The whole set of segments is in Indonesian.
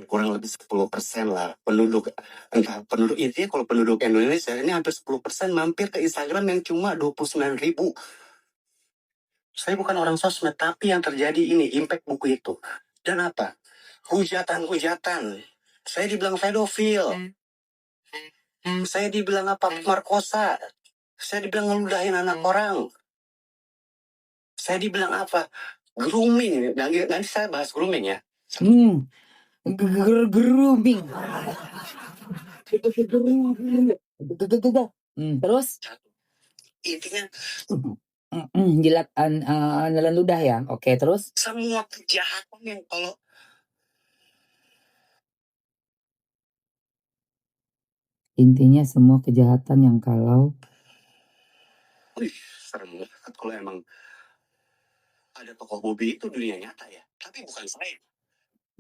kurang lebih 10% lah penduduk, entah penduduk intinya kalau penduduk Indonesia ini hampir 10% mampir ke Instagram yang cuma 29.000. Saya bukan orang sosmed, tapi yang terjadi ini impact buku itu. Dan apa? Hujatan-hujatan. Saya dibilang pedofil. Saya dibilang apa? Pemerkosa. Saya dibilang ngeludahin anak orang. Saya dibilang apa? Grooming. Nanti saya bahas grooming ya. Grooming. Terus Intinya jilat nelan ludah ya. Oke, terus semua kejahatan yang kalau intinya semua kejahatan yang kalau serem banget kalau emang ada tokoh Bobby itu dunia nyata ya. Tapi bukan saya.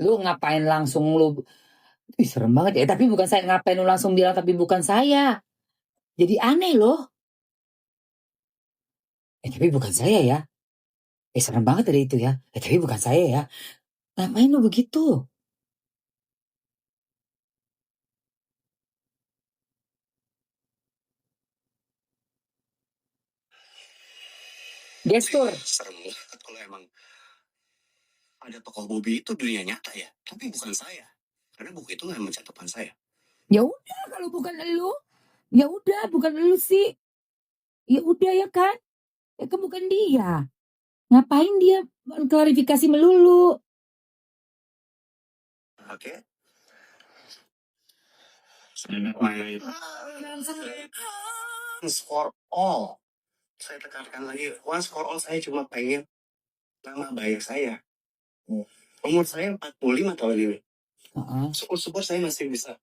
lu ngapain langsung lu serem banget ya. Tapi bukan saya, ngapain lu langsung bilang tapi bukan saya. Jadi aneh loh. Tapi bukan saya ya. Serem banget tadi itu ya. Tapi bukan saya ya. Ngapain lu begitu? Gestur. Serem banget kalau emang ada tokoh Bobby itu dunia nyata ya. Tapi bukan saya. Karena buku itu nggak mencantumkan saya. Ya udah kalau bukan lu, ya udah bukan lu sih. Ya udah ya kan? Ya kan bukan dia. Ngapain dia klarifikasi melulu? Oke. Once for all. Saya tekankan lagi. Once for all saya cuma pengen nama baik saya. Umur saya 45 tahun ini. Syukur-syukur saya masih bisa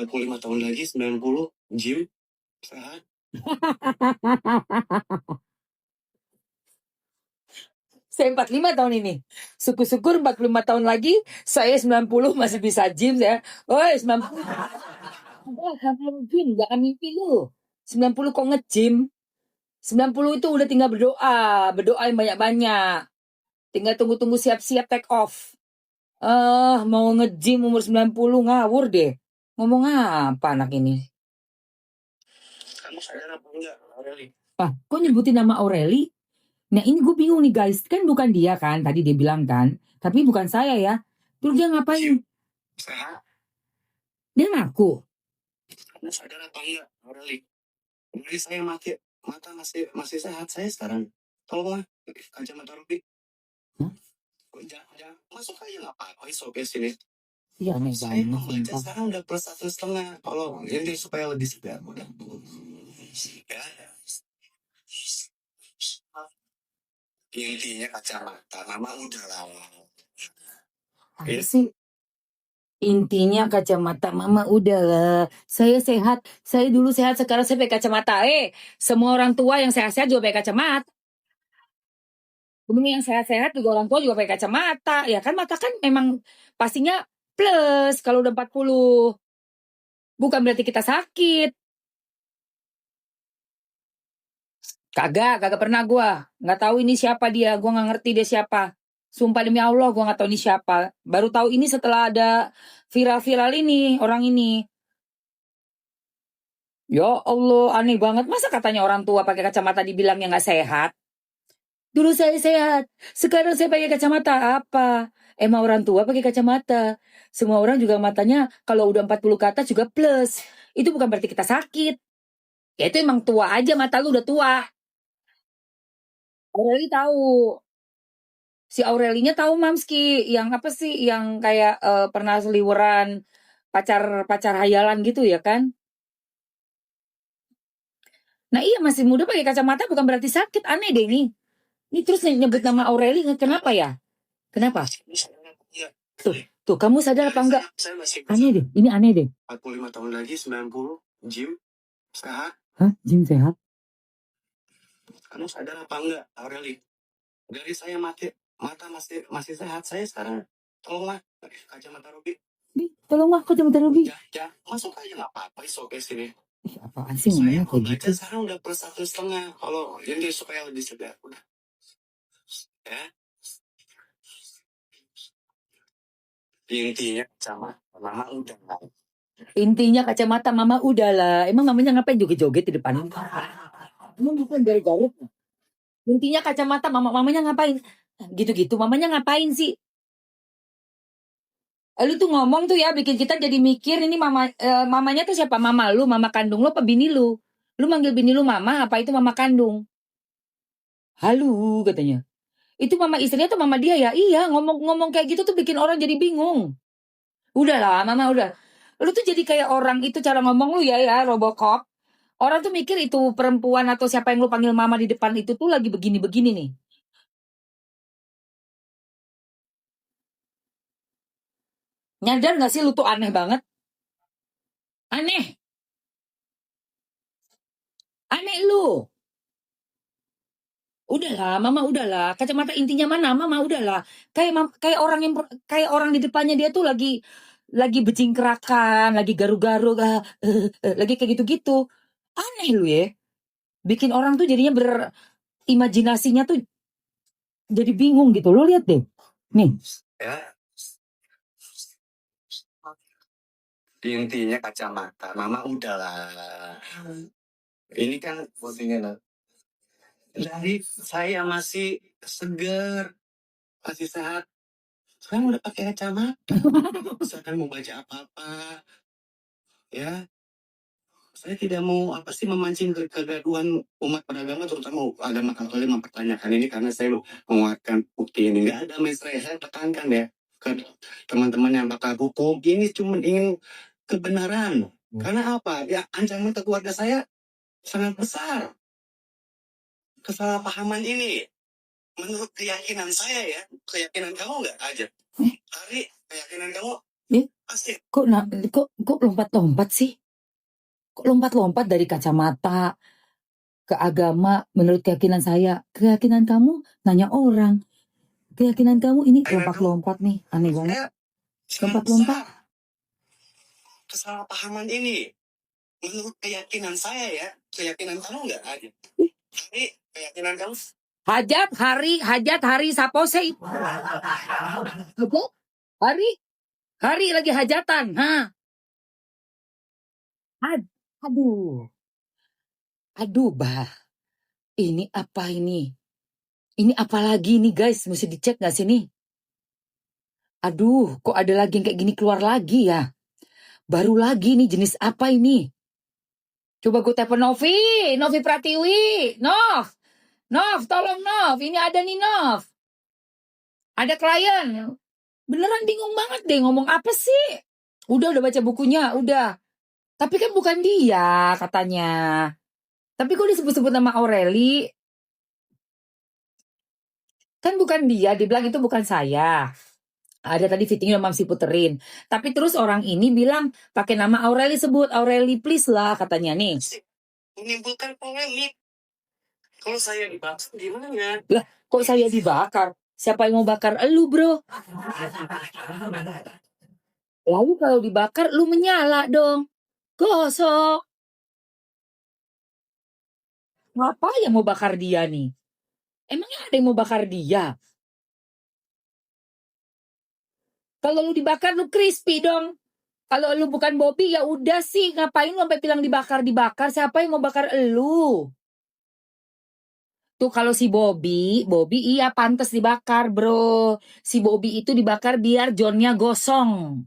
45 tahun lagi, 90, gym, sehat. Saya 45 tahun ini. Syukur-syukur 45 tahun lagi, saya 90 masih bisa gym ya. Oh, 90. Jangan mimpi lu. 90 kok nge-gym? 90 itu udah tinggal berdoa yang banyak-banyak. Tinggal tunggu-tunggu siap-siap take off. Mau nge-gym umur 90 ngawur deh. Ngomong apa anak ini? Kamu sadar apa enggak, Aureli? Kok nyebutin nama Aureli? Nah ini gue bingung nih guys, kan bukan dia kan, tadi dia bilang kan, tapi bukan saya ya. Terus dia ngapain? Sehat. Dia ngaku. Kamu sadar apa enggak, Aureli? Jadi saya mata masih sehat saya sekarang. Tolonglah kacamata Ruby. Jangan masuk aja nggak apa-apa, oke sini. Iya nih Saya banget. membaca sekarang udah +1,5. Tolong, jadi supaya lebih segar. Ya. Intinya kacamata, mama udah lah. Apa sih? Intinya kacamata mama udah lah. Saya sehat. Saya dulu sehat, sekarang saya pakai kacamata. Semua orang tua yang sehat-sehat juga pakai kacamata. Belum yang sehat-sehat juga orang tua juga pakai kacamata. Ya kan mata kan memang pastinya plus kalau udah 40. Bukan berarti kita sakit. Kagak pernah gua. Nggak tahu ini siapa dia. Gua nggak ngerti dia siapa. Sumpah demi Allah gua nggak tahu ini siapa. Baru tahu ini setelah ada viral-viral ini, orang ini. Ya Allah, aneh banget. Masa katanya orang tua pakai kacamata dibilangnya nggak sehat? Dulu saya sehat, sekarang saya pakai kacamata. Apa? Emang orang tua pakai kacamata. Semua orang juga matanya kalau udah 40 ke atas juga plus. Itu bukan berarti kita sakit. Ya itu emang tua aja, mata lu udah tua. Aureli tahu. Si Aurelinya tahu Mamski, yang apa sih, yang kayak pernah seliweran pacar hayalan gitu ya kan? Nah iya masih muda pakai kacamata bukan berarti sakit, aneh deh ini. Ini terus nyebut nama Aureli, kenapa ya? Kenapa? Tuh kamu sadar apa enggak? Aneh deh, ini aneh deh. 45 tahun lagi, 90, gym, sehat. Hah? Gym sehat? Kamu sadar apa enggak, Aureli? Dari saya mata masih sehat saya sekarang. Tolonglah kacamata Ruby. Tolonglah kacamata Ruby. Ya, masuk aja nggak apa-apa, oke sini. Apaan sih ngomongnya kayak gitu? Sekarang udah +1,5. Kalau jadi supaya lebih segar, udah. Ya. Intinya sama mama udah. Intinya kacamata mama udahlah. Emang mamanya ngapain joget-joget di depan? Emang bukan garuk-garuk. Intinya kacamata mamanya ngapain? Gitu-gitu. Mamanya ngapain sih? Lu tuh ngomong tuh ya bikin kita jadi mikir ini mamanya tuh siapa? Mama lu, mama kandung lu apa bini lu? Lu manggil bini lu mama apa itu mama kandung? Halu katanya. Itu mama istrinya tuh mama dia ya? Iya, ngomong-ngomong kayak gitu tuh bikin orang jadi bingung. Udahlah, mama udah. Lu tuh jadi kayak orang itu cara ngomong lu ya Robocop. Orang tuh mikir itu perempuan atau siapa yang lu panggil mama di depan itu tuh lagi begini-begini nih. Nyadar gak sih lu tuh aneh banget? Aneh. Aneh lu. Udahlah, mama udahlah. Kacamata intinya mana? Mama udahlah. Kayak orang di depannya dia tuh lagi becingkerakan, lagi garu-garu, lagi kayak gitu-gitu. Aneh lu ya. Bikin orang tuh jadinya berimajinasinya tuh jadi bingung gitu. Lu lihat deh. Nih. Ya. Intinya kacamata mama udahlah. Ini kan postingan dari saya masih segar, masih sehat. Sekarang udah pakai kacamata. Misalkan mau baca apa-apa, ya. Saya tidak mau apa sih memancing kegaduhan umat beragama, terutama agama Katolik mempertanyakan ini karena saya menguatkan bukti ini. Nggak ada mesra, saya tekankan ya ke teman-teman yang bakal hukum. Ini cuma ingin kebenaran. Karena apa? Ya ancaman ke keluarga saya sangat besar. Kesalahpahaman ini, menurut keyakinan saya ya, keyakinan kamu nggak aja. Hari keyakinan kamu pasti. Kok lompat-lompat sih? Kok lompat-lompat dari kacamata ke agama menurut keyakinan saya? Keyakinan kamu nanya orang. Keyakinan kamu ini lompat-lompat nih. Aneh banget. Lompat-lompat. Kesalahpahaman ini, menurut keyakinan saya ya, keyakinan kamu nggak ada. Hari keyakinan kamu. Hajat hari sapose. Hari lagi hajatan. Aduh, bah. Ini apa ini? Ini apa lagi nih guys? Mesti dicek gak sih nih? Aduh, kok ada lagi yang kayak gini keluar lagi ya? Baru lagi nih, jenis apa ini? Coba gue telepon Novi Pratiwi. Nov, tolong Nov. Ini ada nih Nov. Ada klien. Beneran bingung banget deh ngomong apa sih? Udah baca bukunya, udah. Tapi kan bukan dia katanya. Tapi kok disebut-sebut nama Aureli? Kan bukan dia, dibilang itu bukan saya. Ada tadi fittingnya Mamsi puterin. Tapi terus orang ini bilang pakai nama Aureli, sebut Aureli please lah katanya nih. Menimbulkan polemik. Kalau saya dibakar gimana? Lah, kok saya dibakar? Siapa yang mau bakar elu, bro? Lalu kalau dibakar, lu menyala dong. Gosok. Ngapa yang mau bakar dia nih? Emangnya ada yang mau bakar dia? Kalau lu dibakar, lu crispy dong. Kalau lu bukan Bobby, ya udah sih. Ngapain lu sampai bilang dibakar? Siapa yang mau bakar elu? Tuh kalau si Bobby iya pantas dibakar, bro. Si Bobby itu dibakar biar Johnnya gosong.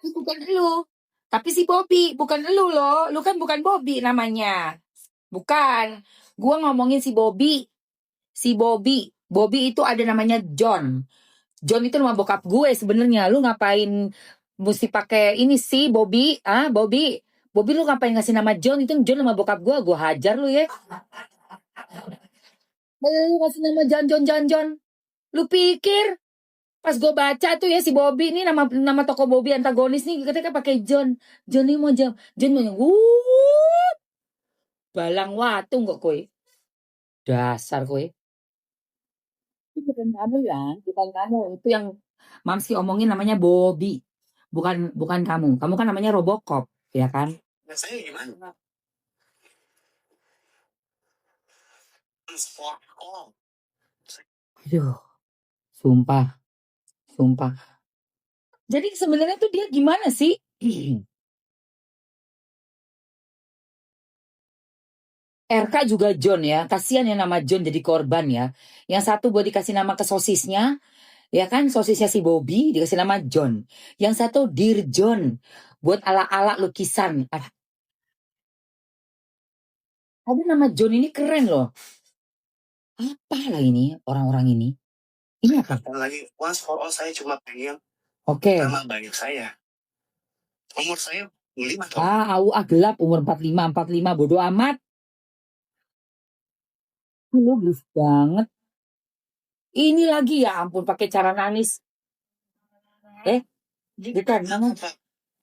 Bukan elu. Tapi si Bobby, bukan elu loh. Lu kan bukan Bobby namanya. Bukan. Gua ngomongin si Bobby. Si Bobby. Bobby itu ada namanya John. John itu nama bokap gue sebenarnya. Lu ngapain mesti pakai ini sih Bobby? Bobby. Bobby lu ngapain ngasih nama John? Itu John nama bokap gue. Gue hajar lu ya. Lu kasih nama John. Lu pikir pas gue baca tuh ya si Bobby ini nama toko Bobby antagonis nih katanya pakai John. John ini mau John mau balang watung kok kowe. Dasar kowe. Itu bukan kamu ya, bukan kamu. Itu yang Mamsi omongin namanya Bobby. Bukan kamu. Kamu kan namanya Robocop, ya kan? Nah, saya gimana? Aduh, sumpah. Sumpah. Jadi sebenarnya tuh dia gimana sih? RK juga John ya. Kasihan yang nama John jadi korban ya. Yang satu buat dikasih nama ke sosisnya. Ya kan, sosisnya si Bobby dikasih nama John. Yang satu Dear John. Buat ala-ala lukisan. Tapi nama John ini keren loh. Apalah ini orang-orang ini? Ini apa? Lagi once for all saya cuma pengen Oke. nama baik saya. Umur saya 5 tahun. Gelap umur 45 bodo amat. Lu gelis banget. Ini lagi ya ampun pakai cara nangis.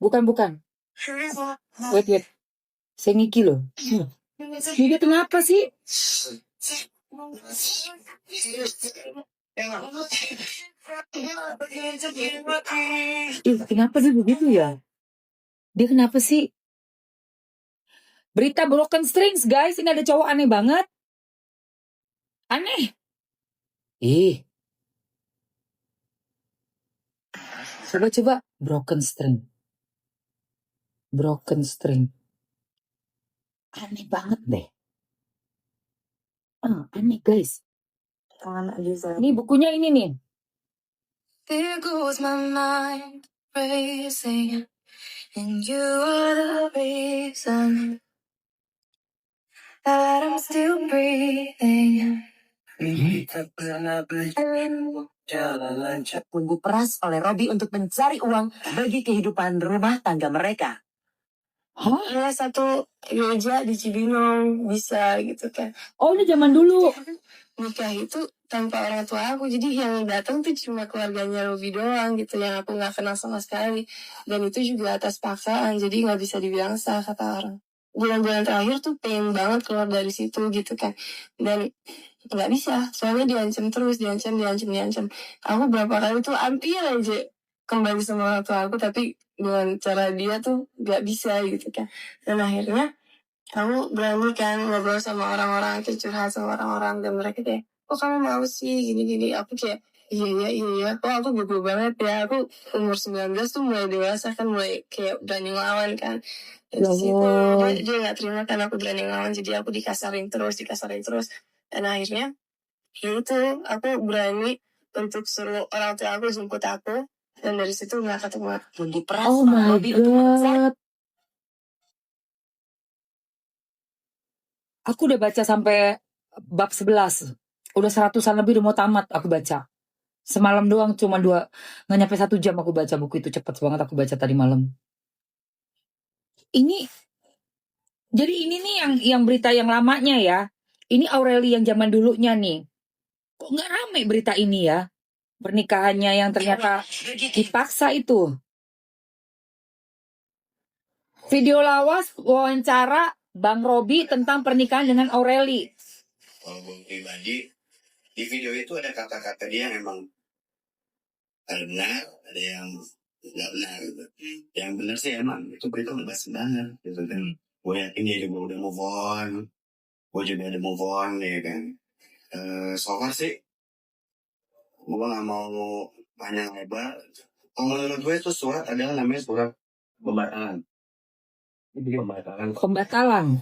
Bukan. Wait. Saya ngiki loh. Ini kenapa sih? Kenapa sih begitu ya? Dia kenapa sih? Berita broken strings guys. Ini ada cowok aneh banget. Aneh. Coba broken string. Aneh banget deh. Aneh guys. Ini bukunya ini nih. There goes my mind racing, and you are the reason that I'm still breathing. Bumbu peras oleh Robi untuk mencari uang bagi kehidupan rumah tangga mereka. Satu meja di Cibinong bisa gitu kan. Oh ini zaman dulu. Nikah itu tanpa orang tua aku, jadi yang datang tuh cuma keluarganya Robi doang gitu yang aku nggak kenal sama sekali. Dan itu juga atas paksaan, jadi nggak bisa dibilang sah kata orang. Bulan-bulan terakhir tuh pengen banget keluar dari situ gitu kan. Dan nggak bisa, soalnya diancam terus, diancam. Aku berapa kali tuh hampir aja kembali sama orang tua aku, tapi dengan cara dia tuh nggak bisa gitu kan. Dan akhirnya kamu berani kan ngobrol sama orang-orang, kayak curhat sama orang-orang, dan mereka kayak, kok kamu mau sih gini-gini. Aku kayak, iya, kok aku bego banget ya. Aku umur 19 tuh mulai dewasa kan, mulai kayak berani ngelawan kan. Dan disitu dia gak terima kan aku berani ngelawan, jadi aku dikasarin terus. Dan akhirnya ya itu, aku berani untuk suruh orang tua aku jemput aku, dan dari situ gak ketemu. Bumbu peras. Oh my god. Aku udah baca sampai bab 11. Udah 100-an lebih, udah mau tamat aku baca. Semalam doang cuma nggak nyampe 1 jam aku baca buku itu, cepet banget aku baca tadi malam. Jadi ini nih yang berita yang lamanya ya. Ini Aureli yang zaman dulunya nih. Kok nggak rame berita ini ya? Pernikahannya yang ternyata dipaksa itu. Video lawas wawancara Bang Robi tentang pernikahan dengan Aureli. Kalau gue pribadi, di video itu ada kata-kata dia yang memang ada benar, ada yang nggak benar gitu. Yang benar sih emang itu berita nggak benar gitu kan. Gue yakin dia juga udah move on, gue juga ada move on ya kan. So far sih gue nggak mau panjang lebar. Kalau menurut gue itu surat adalah namanya surat pembatalan. Pembatalan.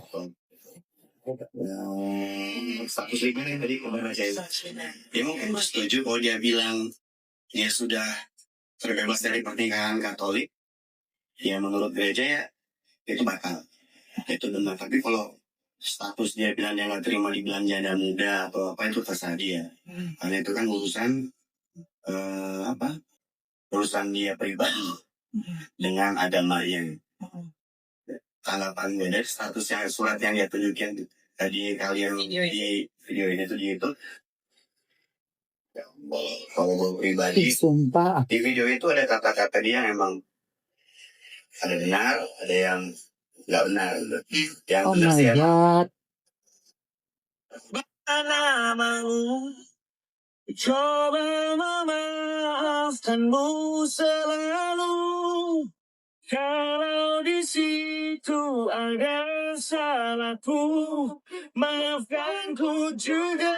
Status legalnya tadi gue baca itu. Dia mungkin setuju kalau dia bilang dia sudah terbebas dari pernikahan Katolik. Ya menurut gereja ya itu batal. Itu benar. Tapi kalau status dia bilang dia nggak terima dibilang janda muda atau apa, itu terserah dia. Karena itu kan urusan urusan dia pribadi dengan agama yang tanggapan gue dari status yang surat yang dia tunjukin tadi kalian di video ini tuh gitu. Kalau gue pribadi, sumpah, di video itu ada kata-kata dia yang emang ada benar, ada yang nggak benar. Yang benar sih emang. Namamu, coba memaafkanmu selalu. Kalau di situ ada salahku, maafkanku juga.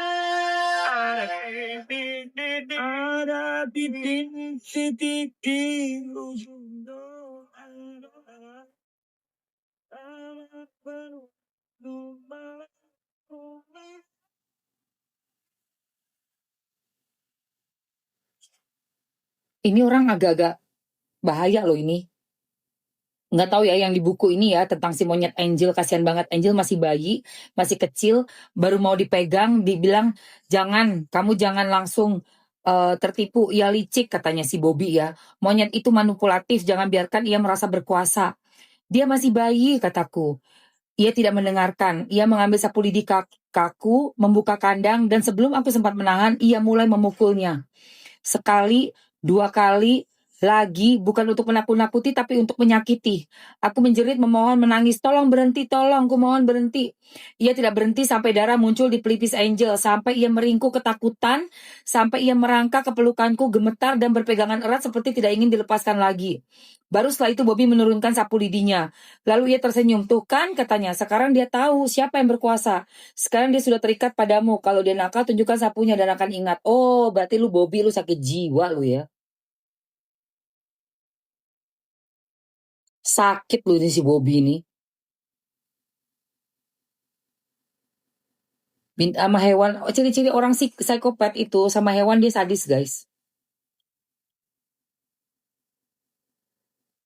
Ada titik di ujung doa. Ini orang agak-agak bahaya loh ini. Nggak tahu ya yang di buku ini ya tentang si monyet Angel, kasihan banget. Angel masih bayi, masih kecil, baru mau dipegang, dibilang kamu jangan langsung tertipu, ia licik katanya si Bobby ya. Monyet itu manipulatif, jangan biarkan ia merasa berkuasa. Dia masih bayi kataku. Ia tidak mendengarkan, ia mengambil sapu lidi kaku, membuka kandang, dan sebelum aku sempat menahan, ia mulai memukulnya. Sekali, 2 kali, lagi, bukan untuk menakut-nakuti tapi untuk menyakiti. Aku menjerit, memohon, menangis, tolong berhenti, tolong, ku mohon berhenti. Ia tidak berhenti sampai darah muncul di pelipis Angel, sampai ia meringkuk ketakutan, sampai ia merangkak ke pelukanku, gemetar dan berpegangan erat seperti tidak ingin dilepaskan lagi. Baru setelah itu Bobby menurunkan sapu lidinya. Lalu ia tersenyum, tuh kan katanya, sekarang dia tahu siapa yang berkuasa. Sekarang dia sudah terikat padamu. Kalau dia nakal, tunjukkan sapunya dan akan ingat. Oh, berarti lu Bobby, lu sakit jiwa lu ya. Sakit lu ini si Bobby ini. Sama hewan, ciri-ciri orang psikopat itu sama hewan dia sadis guys.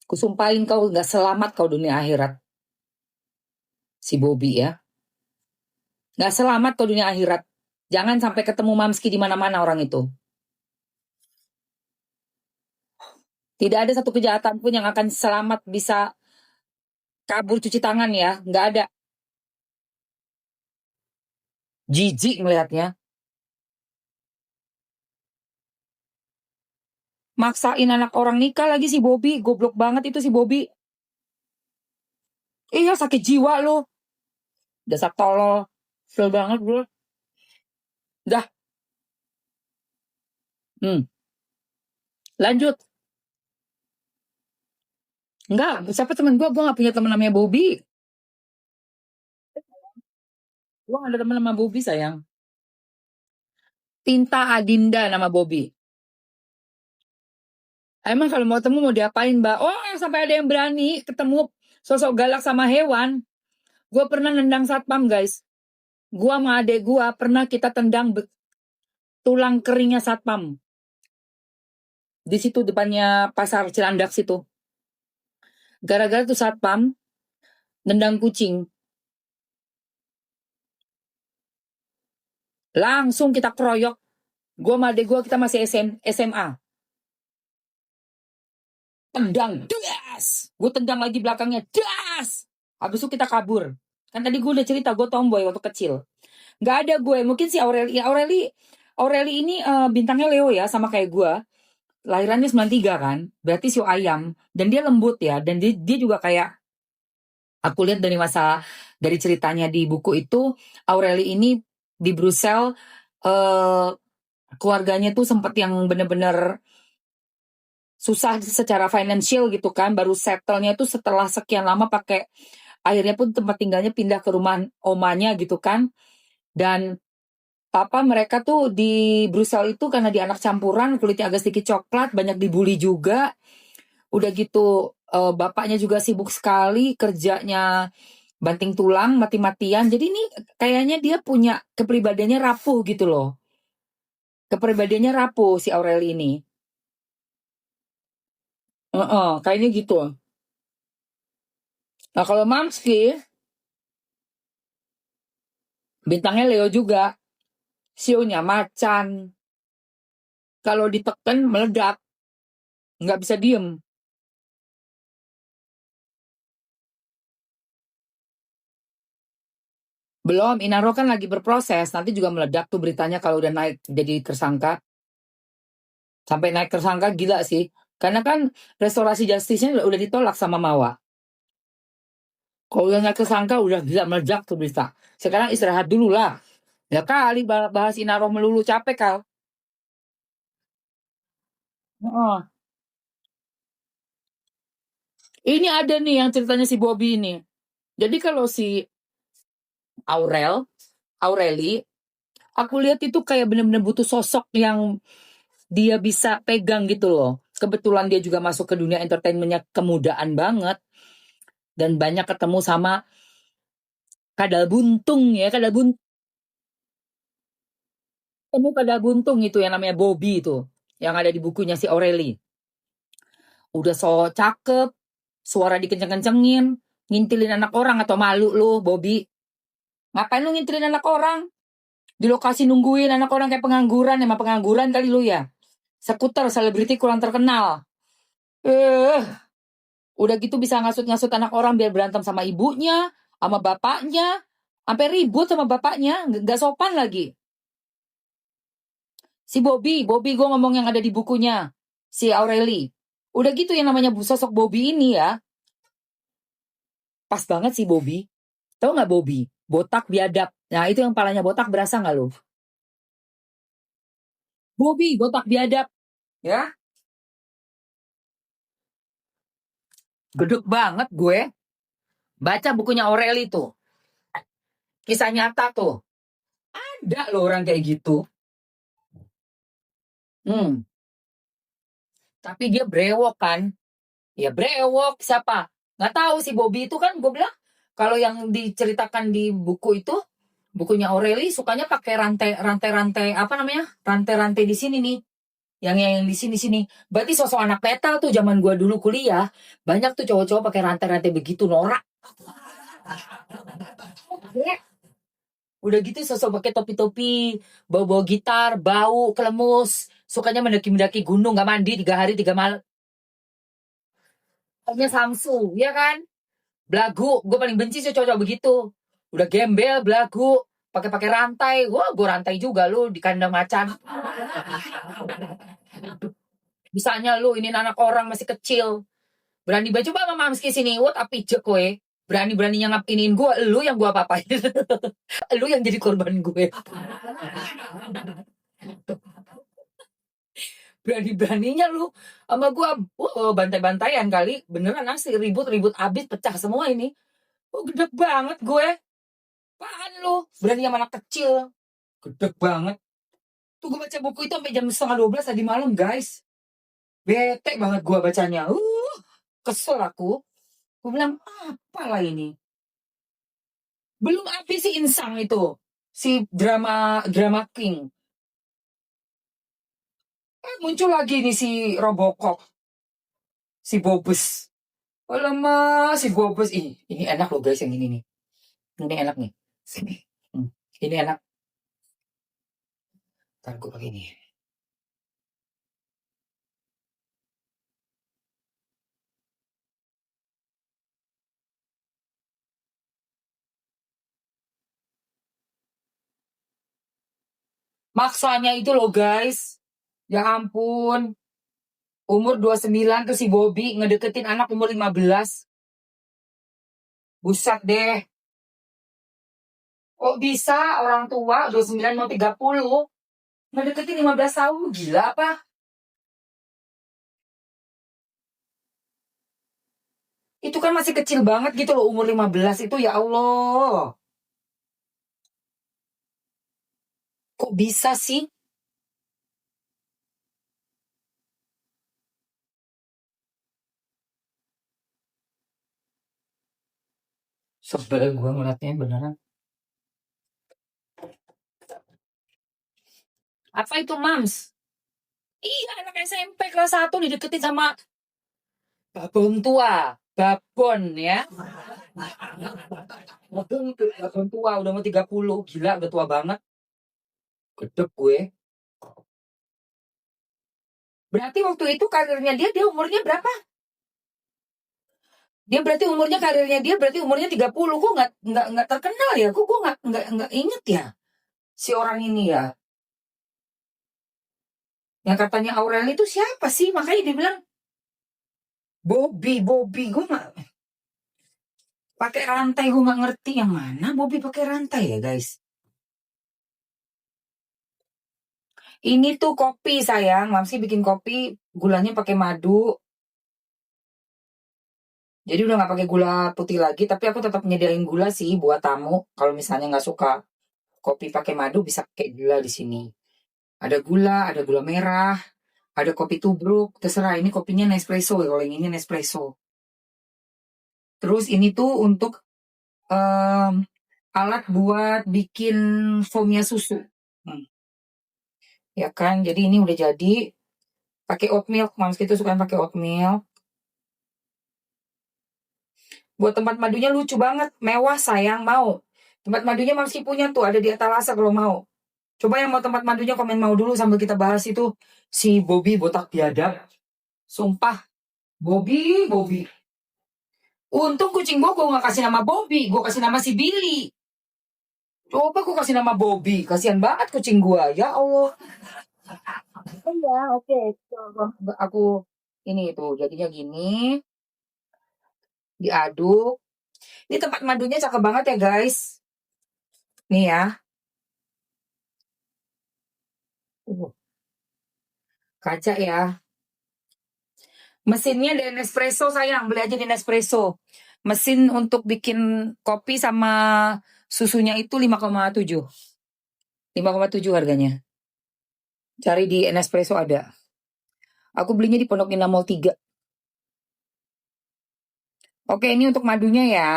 Kusumpahin kau gak selamat kau dunia akhirat. Si Bobby ya. Gak selamat kau dunia akhirat. Jangan sampai ketemu Mamski di mana-mana orang itu. Tidak ada satu kejahatan pun yang akan selamat bisa kabur cuci tangan ya. Gak ada. Jijik ngelihatnya. Maksain anak orang nikah lagi si Bobby. Goblok banget itu si Bobby. Iya sakit jiwa lo. Dasar tolol. Kesel banget gue. Dah. Lanjut. Enggak, siapa temen gue? Gue gak punya temen namanya Bobby. Gue gak ada temen nama Bobby sayang. Tinta Adinda nama Bobby. Emang kalau mau ketemu mau diapain mbak? Oh sampai ada yang berani ketemu sosok galak sama hewan. Gue pernah nendang satpam guys. Gue sama adek gue pernah kita tendang tulang keringnya satpam. Di situ depannya pasar Cilandak situ. Gara-gara tuh satpam nendang kucing. Langsung kita keroyok. Gue sama adek gue kita masih SMA. Tendang, das. Gue tendang lagi belakangnya, das. Habis itu kita kabur. Kan tadi gue udah cerita gue tomboy waktu kecil. Gak ada gue, mungkin si Aureli ini bintangnya Leo ya, sama kayak gue. Lahirannya 93 kan, berarti si ayam. Dan dia lembut ya, dan dia juga kayak, aku lihat dari ceritanya di buku itu, Aureli ini di Brussels, keluarganya tuh sempat yang bener-bener susah secara financial gitu kan, baru settle-nya tuh setelah sekian lama pakai, akhirnya pun tempat tinggalnya pindah ke rumah omanya gitu kan. Dan mereka tuh di Brussels itu karena dia anak campuran, kulitnya agak sedikit coklat, banyak dibully juga. Udah gitu bapaknya juga sibuk sekali, kerjanya banting tulang, mati-matian. Jadi ini kayaknya dia punya kepribadiannya rapuh gitu loh. Kepribadiannya rapuh si Aureli ini. Kayaknya gitu. Nah kalau Mamski, bintangnya Leo juga. Sionya macan. Kalau ditekan meledak. Nggak bisa diem. Belum, Inaro kan lagi berproses. Nanti juga meledak tuh beritanya kalau udah naik jadi tersangka. Sampai naik tersangka gila sih. Karena kan restorasi justice-nya udah ditolak sama Mawa. Kalau udah naik tersangka udah gila meledak tuh berita. Sekarang istirahat dulu lah. Ya kali bahas Inaro melulu capek kal. Ini ada nih yang ceritanya si Bobby ini. Jadi kalau si Aureli, aku lihat itu kayak bener-bener butuh sosok yang dia bisa pegang gitu loh. Kebetulan dia juga masuk ke dunia entertainmentnya kemudaan banget. Dan banyak ketemu sama kadal buntung ya, kadal buntung itu yang namanya Bobby itu. Yang ada di bukunya si Aureli. Udah so cakep, suara dikenceng-kencengin, ngintilin anak orang atau malu lu, Bobby. Ngapain lu ngintilin anak orang? Di lokasi nungguin anak orang kayak pengangguran, emang pengangguran kali lu ya. Sekuter, selebriti kurang terkenal. Udah gitu bisa ngasut-ngasut anak orang biar berantem sama ibunya, sama bapaknya. Sampai ribut sama bapaknya, nggak sopan lagi. Si Bobby gue ngomong yang ada di bukunya. Si Aureli. Udah gitu yang namanya sosok Bobby ini ya. Pas banget si Bobby. Tahu nggak Bobby? Botak biadab. Nah itu yang palanya botak berasa nggak lu? Bobby botak biadab. Ya, gedek banget gue. Baca bukunya Aureli tuh. Kisah nyata tuh. Ada loh orang kayak gitu. Tapi dia brewok kan. Ya brewok siapa? Nggak tahu si Bobby itu kan gue bilang. Kalau yang diceritakan di buku itu. Bukunya Aureli sukanya pakai rantai apa namanya? Rantai-rantai di sini nih. Yang di sini-sini. Berarti sosok anak peta tuh zaman gua dulu kuliah. Banyak tuh cowok-cowok pakai rantai-rantai begitu norak. Udah gitu sosok pakai topi-topi, bawa-bawa gitar, bau, kelemus. Sukanya mendaki-mendaki gunung, gak mandi 3 hari 3 malam. Hanya Samsu, ya kan? Belagu, gue paling benci sih cowok begitu. Udah gembel, belagu, pakai rantai. Wah, gue rantai juga lu di kandang macan. Bisanya lu ini anak orang masih kecil. Berani baju coba sama Mamski sini. What api je kowe. Berani-beraninya ngapinin gue. Lu yang gue apa-apain. Lu yang jadi korban gue. Berani-beraninya lu sama gue. Bantai-bantaian kali. Beneran asli. Ribut-ribut abis. Pecah semua ini. Gede banget gue. Apaan lu? Berani sama anak kecil. Gede banget. Tuh gue baca buku itu sampai jam 11:30 tadi malam guys. Bete banget gue bacanya. Kesel aku. Gue bilang apalah ini. Belum habis si Insang itu. Si drama King. Muncul lagi nih si Robocop. Si Bobes. Alamak, si Bobes. Ini enak loh guys yang ini nih. Ini enak nih. Sini. Ini enak. Ntar gue pakai ini. Maksanya itu loh guys. Ya ampun. Umur 29 tuh si Bobby ngedeketin anak umur 15. Buset deh. Kok bisa orang tua 29 mau 30 ngedeketin 15 tahun? Gila apa? Itu kan masih kecil banget gitu loh umur 15 itu ya Allah. Kok bisa sih? Sebel gue ngeliatnya beneran. Apa itu Mams? Iya anak SMP kelas 1 dideketin sama babon tua. Babon ya. Babon tua udah mau 30. Gila udah tua banget. Gedek gue. Berarti waktu itu karirnya dia umurnya berapa? Dia berarti umurnya karirnya dia berarti umurnya 30. Kok nggak terkenal ya? Kok gue nggak inget ya si orang ini ya? Yang katanya Aurel itu siapa sih? Makanya dia bilang Bobby gue nggak pakai rantai, gue nggak ngerti yang mana Bobby pakai rantai ya guys. Ini tuh kopi sayang, Mamsi bikin kopi, gulanya pakai madu. Jadi udah nggak pakai gula putih lagi, tapi aku tetap nyediain gula sih buat tamu. Kalau misalnya nggak suka kopi pakai madu, bisa pakai gula di sini. Ada gula merah, ada kopi tubruk, terserah. Ini kopinya Nespresso, kalau yang ini Nespresso. Terus ini tuh untuk alat buat bikin foamnya susu. Ya kan, jadi ini udah jadi. Pakai oat milk, Mams itu suka pakai oat milk. Buat tempat madunya lucu banget, mewah sayang, mau. Tempat madunya Mamski punya tuh, ada di etalase kalau mau. Coba yang mau tempat madunya komen mau dulu sambil kita bahas itu. Si Bobby botak biadab. Sumpah, Bobby. Untung kucing gue gak kasih nama Bobby, gue kasih nama si Billy. Coba gue kasih nama Bobby, kasihan banget kucing gue, ya Allah. Ya, oke. Aku ini itu jadinya gini, diaduk. Ini tempat madunya cakep banget ya guys. Nih ya. Kaca ya. Mesinnya dari Nespresso sayang, beli aja di Nespresso. Mesin untuk bikin kopi sama susunya itu 5,7. 5,7 harganya. Cari di Nespresso ada. Aku belinya di Pondok Indah Mall 3. Oke, ini untuk madunya ya.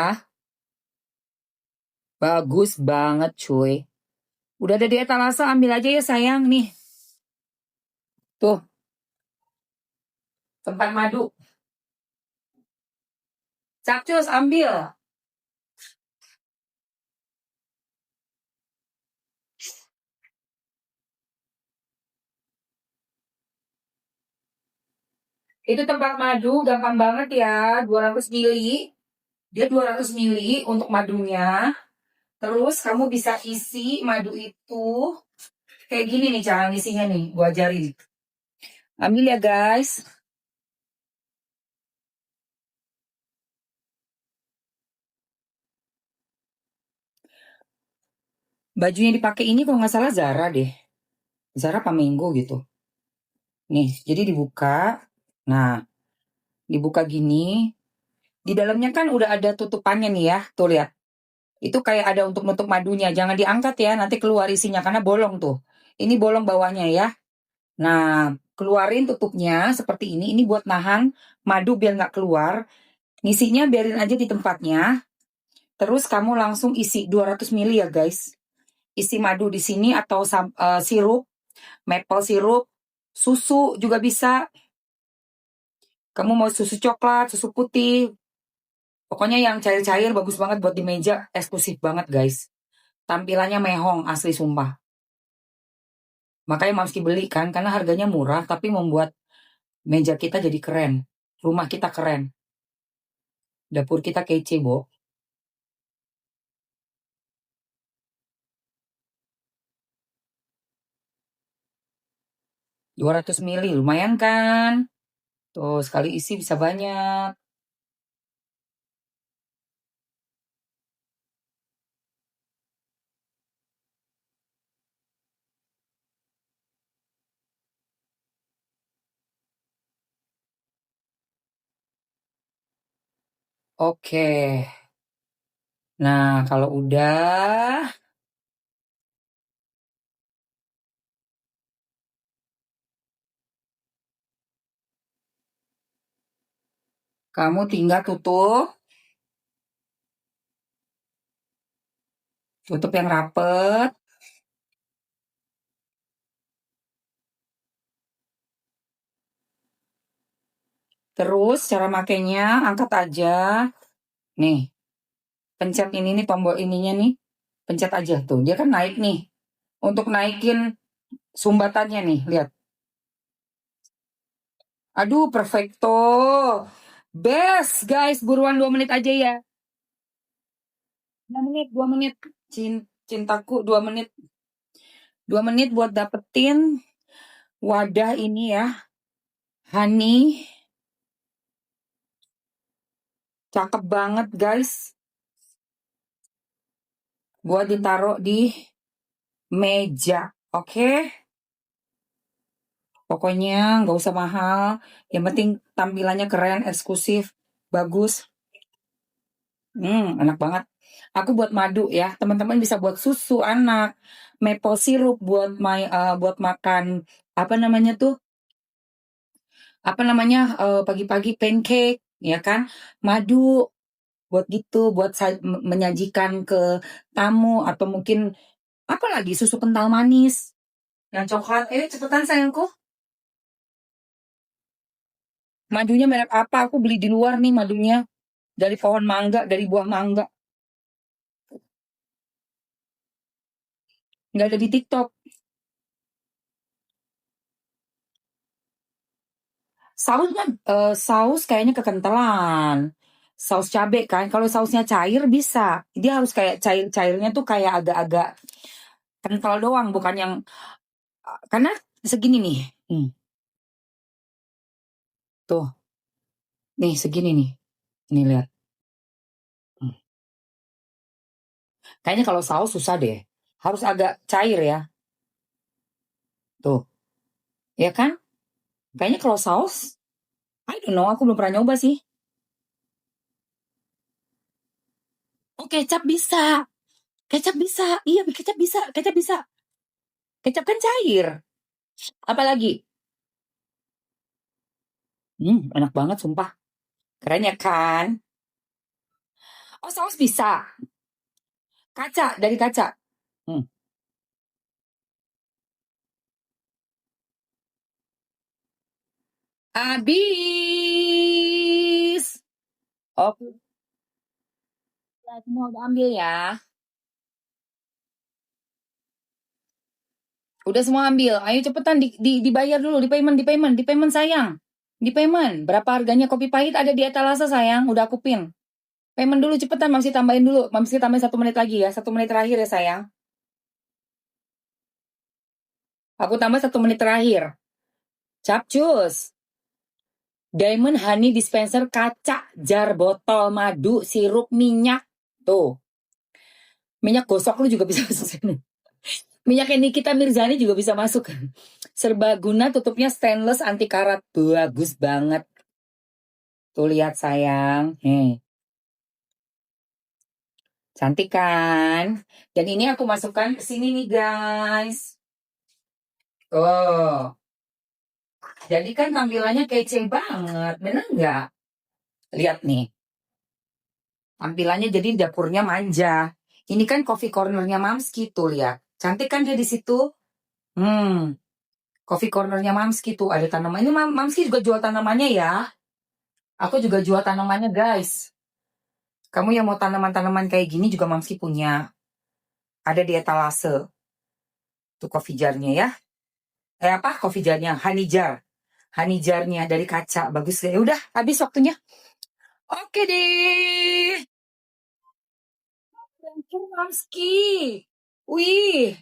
Bagus banget cuy. Udah ada di etalase, ambil aja ya sayang nih. Tuh. Tempat madu. Cacus, ambil. Itu tempat madu, gampang banget ya. 200 mili. Dia 200 mili untuk madunya. Terus kamu bisa isi madu itu kayak gini nih cara ngisinya nih. Gua ajarin. Ambil ya guys. Baju yang dipakai ini kalau nggak salah Zara deh. Zara apa Mango gitu. Nih, jadi dibuka. Nah, dibuka gini. Di dalamnya kan udah ada tutupannya nih ya. Tuh lihat. Itu kayak ada untuk nutup madunya. Jangan diangkat ya, nanti keluar isinya karena bolong tuh. Ini bolong bawahnya ya. Nah, keluarin tutupnya seperti ini. Ini buat nahan madu biar nggak keluar. Ngisinya biarin aja di tempatnya. Terus kamu langsung isi 200 ml ya guys. Isi madu di sini atau sirup, maple sirup, susu juga bisa. Kamu mau susu coklat, susu putih. Pokoknya yang cair-cair bagus banget buat di meja, eksklusif banget guys. Tampilannya mehong, asli sumpah. Makanya Mamski beli kan, karena harganya murah, tapi membuat meja kita jadi keren. Rumah kita keren. Dapur kita kece, Bo. $200 ml, lumayan kan? Tuh, sekali isi bisa banyak. Oke. Nah, kalau udah, kamu tinggal tutup. Tutup yang rapet. Terus cara makainya angkat aja. Nih. Pencet ini nih, tombol ininya nih. Pencet aja tuh. Dia kan naik nih. Untuk naikin sumbatannya nih, lihat. Aduh, perfecto. Best, guys. Buruan 2 menit aja ya. 2 menit. Cintaku 2 menit. 2 menit buat dapetin wadah ini ya. Honey. Cakep banget, guys. Buat ditaruh di meja. Oke? Pokoknya nggak usah mahal. Yang penting tampilannya keren, eksklusif, bagus. Enak banget. Aku buat madu ya. Teman-teman bisa buat susu anak, maple syrup buat makan apa namanya tuh? Pagi-pagi pancake, ya kan? Madu buat gitu, buat menyajikan ke tamu atau mungkin apa lagi susu kental manis yang coklat. Cepetan sayangku. Madunya merek apa? Aku beli di luar nih madunya. Dari pohon mangga, dari buah mangga. Nggak ada di TikTok. Sausnya, saus kayaknya kekentalan. Saus cabai kan. Kalau sausnya cair bisa. Dia harus kayak cairnya tuh kayak agak-agak kental doang, bukan yang karena segini nih. Tuh. Nih segini nih. Nih lihat. Kayaknya kalau saus susah deh. Harus agak cair ya. Tuh. Ya kan? Kayaknya kalau saus, I don't know, aku belum pernah nyoba sih. Oh, kecap bisa. Kecap bisa. Iya, kecap bisa. Kecap bisa. Kecap kan cair. Apalagi? Enak banget sumpah. Keren ya kan? Oh, saus bisa. Kaca, dari kaca. Habis. Oke, semua udah ambil ya. Udah semua ambil. Ayo cepetan dibayar dulu, di payment sayang. Di payment. Berapa harganya kopi pahit ada di etalase sayang. Udah aku pin. Payment dulu cepetan, Mamsi tambahin dulu. Mamsi tambahin 1 menit lagi ya. 1 menit terakhir ya sayang. Aku tambah 1 menit terakhir. Capcus. Diamond Honey Dispenser kaca, jar botol, madu, sirup, minyak. Tuh. Minyak gosok lu juga bisa masuk sini. Minyak yang Nikita Mirzani juga bisa masuk. Serbaguna tutupnya stainless anti karat. Bagus banget. Tuh lihat sayang. Cantik kan? Dan ini aku masukkan ke sini nih guys. Oh. Jadi kan tampilannya kece banget. Bener nggak? Lihat nih. Tampilannya jadi dapurnya manja. Ini kan coffee cornernya Mamski tuh lihat. Cantik kan dia di situ? Coffee cornernya Mamski tuh ada tanaman. Ini Mamski juga jual tanamannya ya. Aku juga jual tanamannya guys. Kamu yang mau tanaman-tanaman kayak gini juga Mamski punya. Ada di etalase. Tuh coffee jarnya ya. Coffee jarnya? Honey jar. Honey jarnya dari kaca. Bagus deh. Udah habis waktunya. Oke deh. Thank you Mamski. Wih.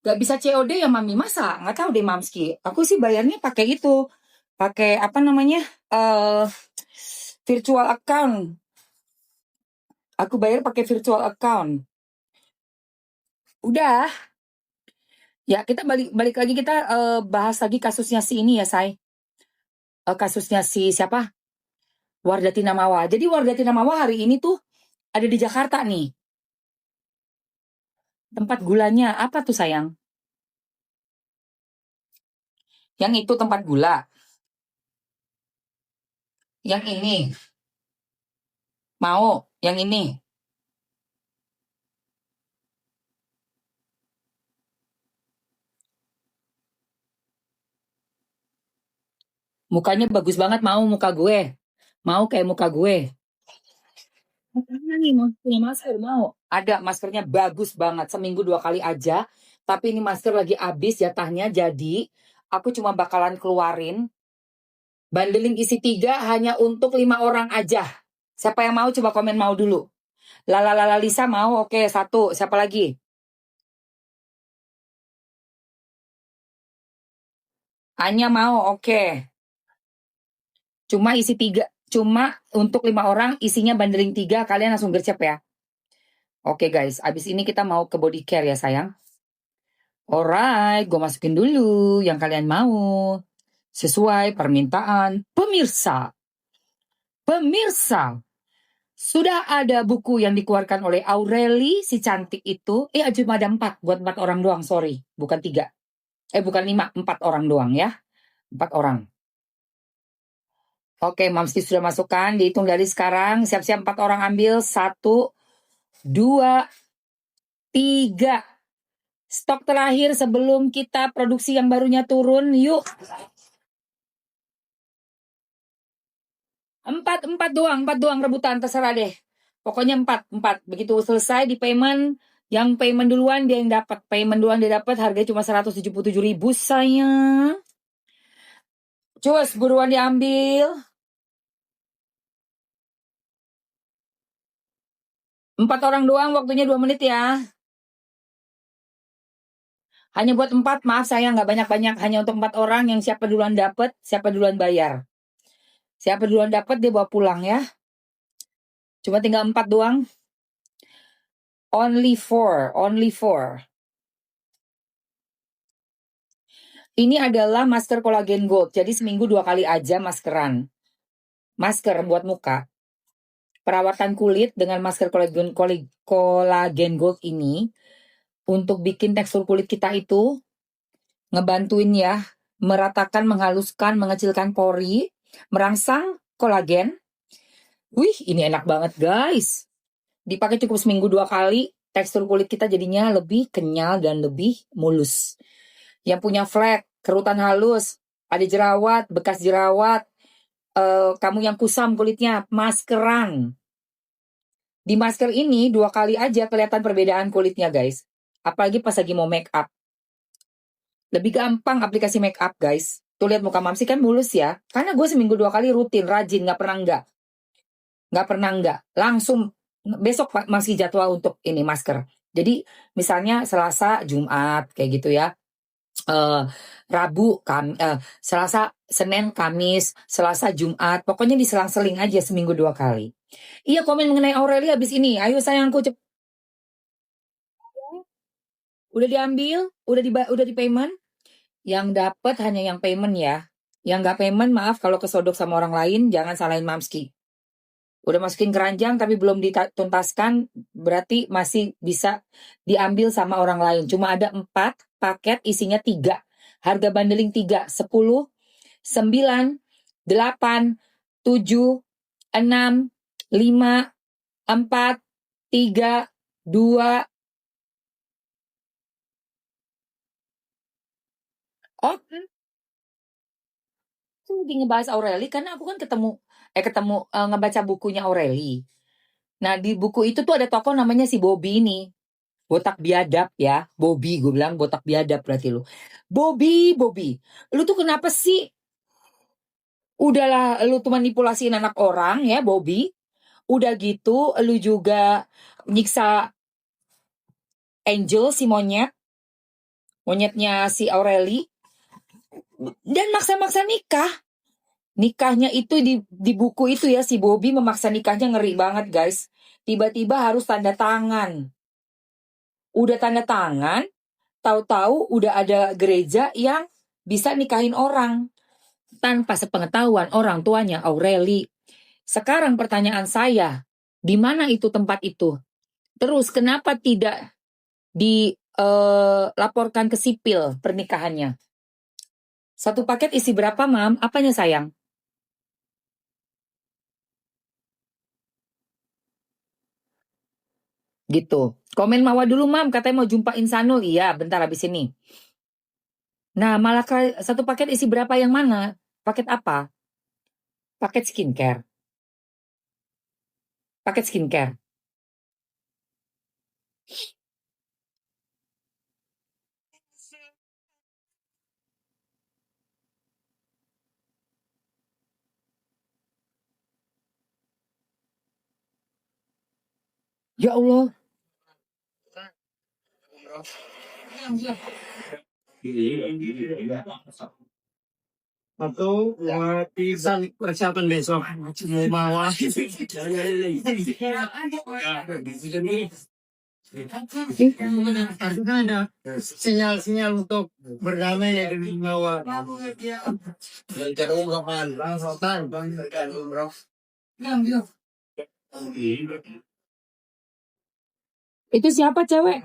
Gak bisa COD ya Mami? Masa? Nggak tahu deh Mamski. Aku sih bayarnya pakai itu. Pakai apa namanya? Virtual account. Aku bayar pakai virtual account. Udah. Ya, kita balik lagi kita bahas lagi kasusnya si ini ya, Say. Kasusnya si siapa? Wardati Namawa. Jadi Wardati Namawa hari ini tuh ada di Jakarta nih. Tempat gulanya apa tuh sayang? Yang itu tempat gula. Yang ini. Mau yang ini. Mukanya bagus banget, mau muka gue. Mau kayak muka gue. Mana nih punya masker mau? Ada maskernya bagus banget. Seminggu 2 kali aja. Tapi ini masker lagi habis jatahnya. Jadi aku cuma bakalan keluarin bundling isi 3 hanya untuk 5 orang aja. Siapa yang mau coba komen mau dulu. Lala Lisa mau, oke 1. Siapa lagi? Anya mau, oke. Cuma isi 3. Cuma untuk 5 orang isinya bundling 3. Kalian langsung gercep ya. Oke guys, abis ini kita mau ke body care ya sayang. Alright, gue masukin dulu yang kalian mau. Sesuai permintaan pemirsa. Pemirsa, Sudah ada buku yang dikeluarkan oleh Aureli si cantik itu. Cuma ada 4 buat 4 orang doang, sorry. Bukan 3. Bukan 5, 4 orang doang ya. 4 orang. Oke, Mamski sudah masukkan. Dihitung dari sekarang. Siap-siap 4 orang ambil. 1, 2, 3. Stok terakhir sebelum kita produksi yang barunya turun. Yuk. 4 doang rebutan, terserah deh. Pokoknya 4. Begitu selesai di payment, yang payment duluan dia yang dapat. Payment duluan dia dapat, harganya cuma 177.000 sayang. Cus, buruan diambil. 4 orang doang, waktunya 2 menit ya. Hanya buat 4, maaf sayang, nggak banyak-banyak. Hanya untuk 4 orang, yang siapa duluan dapat, siapa duluan bayar. Siapa duluan dapat dia bawa pulang ya. Cuma tinggal 4 doang. Only 4. Ini adalah masker kolagen gold. Jadi seminggu 2 kali aja maskeran. Masker buat muka. Perawatan kulit dengan masker kolagen gold ini untuk bikin tekstur kulit kita itu ngebantuin ya, meratakan, menghaluskan, mengecilkan pori, merangsang kolagen. Wih, ini enak banget guys. Dipakai cukup seminggu 2 kali, tekstur kulit kita jadinya lebih kenyal dan lebih mulus. Yang punya flek, kerutan halus, ada jerawat, bekas jerawat, kamu yang kusam kulitnya, maskeran. Di masker ini 2 kali aja kelihatan perbedaan kulitnya guys. Apalagi pas lagi mau make up. Lebih gampang aplikasi make up guys. Tuh lihat muka Mamsi kan mulus ya. Karena gue seminggu 2 kali rutin, rajin, gak pernah enggak. Langsung besok masih jadwal untuk ini masker. Jadi misalnya Selasa, Jumat kayak gitu ya. Rabu, Selasa, Senin, Kamis, Selasa, Jumat. Pokoknya diselang-seling aja seminggu 2 kali. Iya, komen mengenai Aureli habis ini. Ayo sayangku, udah diambil, udah di payment. Yang dapat hanya yang payment ya. Yang nggak payment, maaf kalau kesodok sama orang lain, jangan salahin Mamski. Udah masukin keranjang tapi belum dituntaskan, berarti masih bisa diambil sama orang lain. Cuma ada 4 paket, isinya 3. Harga bundling 3, 10, 9, 8, 7, 6, 5, 4, 3, 2. Oh, aku lagi ngebahas Aureli karena aku kan ketemu ngebaca bukunya Aureli. Nah, di buku itu tuh ada tokoh namanya si Bobby ini. Botak biadab ya. Bobby, gue bilang botak biadab berarti lu. Bobby. Lu tuh kenapa sih? Udahlah, lu tuh manipulasiin anak orang ya, Bobby. Udah gitu, lu juga nyiksa Angel, si monyetnya si Aureli. Dan maksa-maksa nikah. Nikahnya itu di buku itu ya, si Bobby memaksa nikahnya, ngeri banget guys. Tiba-tiba harus tanda tangan. Udah tanda tangan, tahu-tahu udah ada gereja yang bisa nikahin orang tanpa sepengetahuan orang tuanya Aureli. Sekarang pertanyaan saya, di mana itu tempat itu? Terus kenapa tidak dilaporkan ke sipil pernikahannya? 1 paket isi berapa, Mam? Apanya sayang? Gitu. Komen Mawa dulu, Mam. Katanya mau jumpa Insanul. Iya, bentar habis ini. Nah, malah 1 paket isi berapa yang mana? Paket apa? Paket skincare. Ya Allah. Atau bisa persiapan besok. Mau ada sinyal-sinyal untuk berdamai dengan Mawa. Lancar umroh kan, langsung umroh. Itu siapa cewek?